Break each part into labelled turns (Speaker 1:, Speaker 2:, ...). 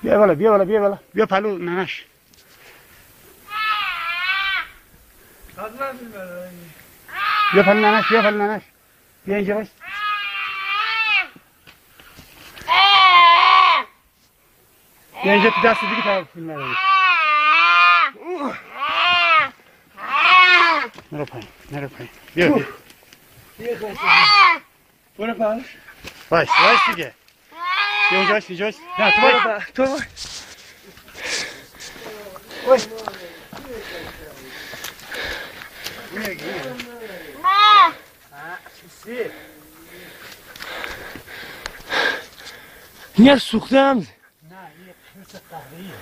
Speaker 1: بیا بالا بیا بالا بیا بالا بیا پلو ننش بیا پلو ننش بیا پلو ننش بیا اینجا باش بیا اینجا تو دست دیگه تا فیلم نداری نرو پایین نرو پایین بیا بیا
Speaker 2: برو پایین
Speaker 1: باش دیگه بیا اونجا باش اینجا باش نه تو باش
Speaker 2: تو باش
Speaker 1: اوی
Speaker 2: این سوخته هم
Speaker 1: نه این خرس قهوه‌ایه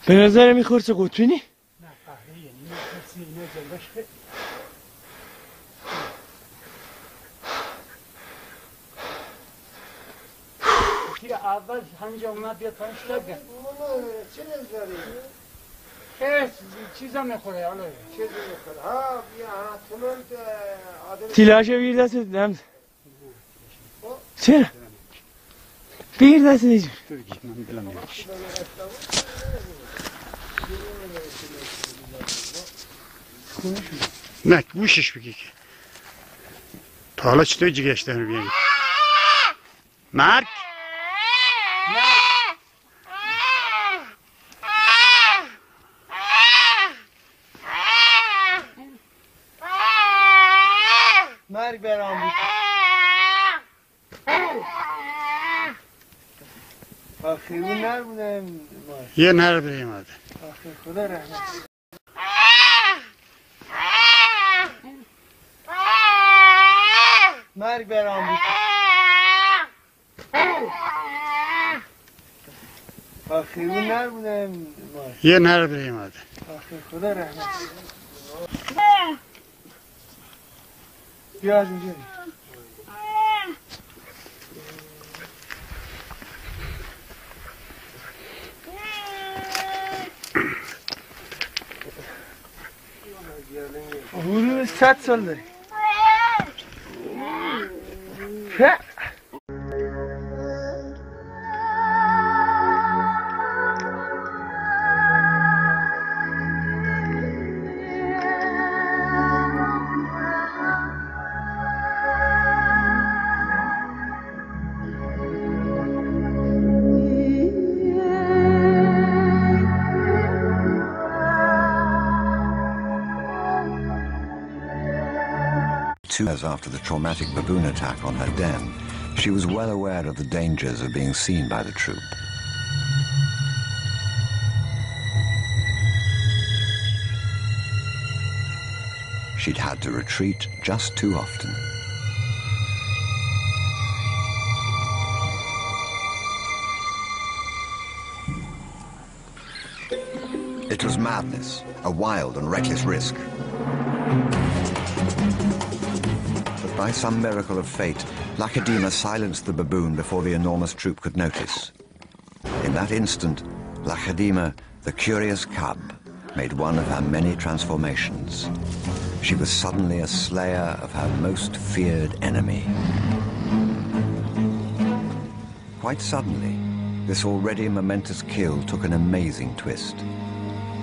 Speaker 2: به نظرم این خرس قطبی نی؟
Speaker 1: نه قهوه‌ایه این خرسی اینه جلوش تیر اول همینجا اومد بیاد پایین شلک کرد
Speaker 3: چه نظری؟
Speaker 1: خرس چیزا میخوره حالا
Speaker 3: چیزی میخوره ها بیا حتما آدم
Speaker 2: تیلاشو بیر دست نمز چرا؟ بیر دست نیجور
Speaker 1: تو بگی من دلم میاد نه گوشش بگی که تا حالا چطور جگهش دارم بیانی مرگ
Speaker 2: مرگ برام بود آخه اون نر بوده
Speaker 1: یه نر بریم آده
Speaker 2: آخه خدا رحمت مرگ برام بود آخه اون نر بوده
Speaker 1: یه نر بریم آده
Speaker 2: آخه خدا رحمت بیا از اینجا حدود 100 سال داری
Speaker 4: Two years after the traumatic baboon attack on her den, she was well aware of the dangers of being seen by the troop. She'd had to retreat just too often. It was madness, a wild and reckless risk. But by some miracle of fate, Lakedima silenced the baboon before the enormous troop could notice. In that instant, Lakedima, the curious cub, made one of her many transformations. She was suddenly a slayer of her most feared enemy. Quite suddenly, this already momentous kill took an amazing twist.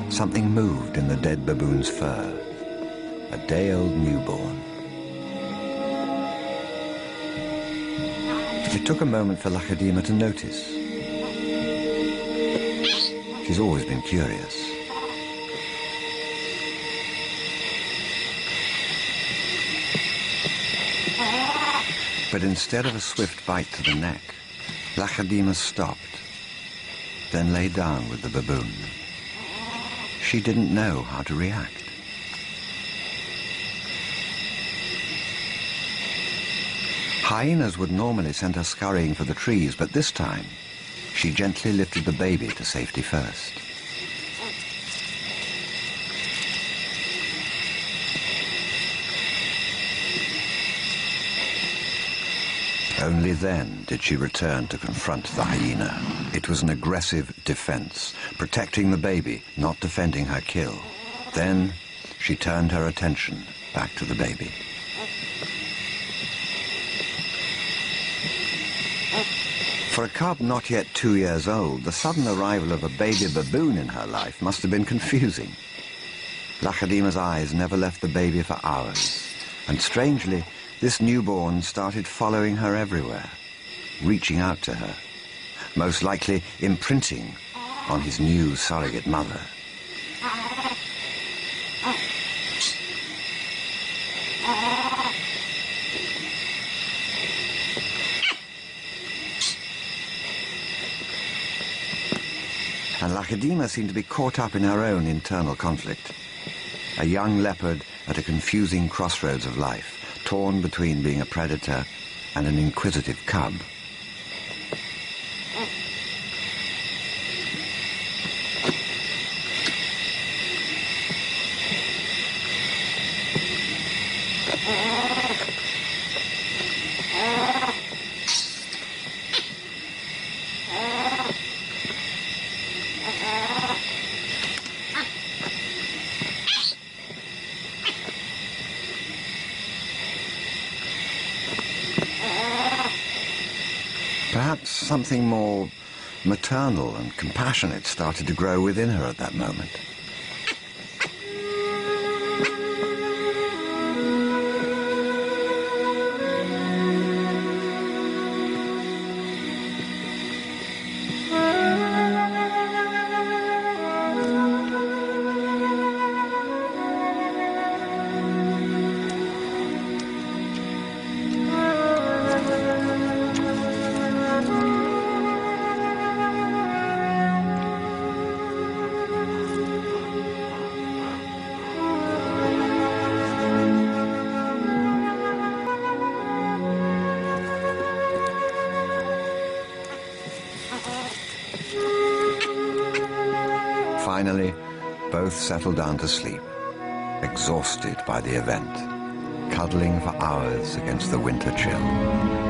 Speaker 4: Something moved in the dead baboon's fur. A day-old newborn. It took a moment for Lakedima to notice. She's always been curious. But instead of a swift bite to the neck, Lakedima stopped, then lay down with the baboon. She didn't know how to react. Hyenas would normally send her scurrying for the trees, but this time, she gently lifted the baby to safety first. Only then did she return to confront the hyena. It was an aggressive defense, protecting the baby, not defending her kill. Then she turned her attention back to the baby. For a cub not yet 2 years old, the sudden arrival of a baby baboon in her life must have been confusing. Lachadima's eyes never left the baby for hours, and strangely, this newborn started following her everywhere, reaching out to her, most likely imprinting on his new surrogate mother. And Lachadima seemed to be caught up in her own internal conflict. A young leopard at a confusing crossroads of life, torn between being a predator and an inquisitive cub. Perhaps something more maternal and compassionate started to grow within her at that moment. Finally, both settled down to sleep, exhausted by the event, cuddling for hours against the winter chill.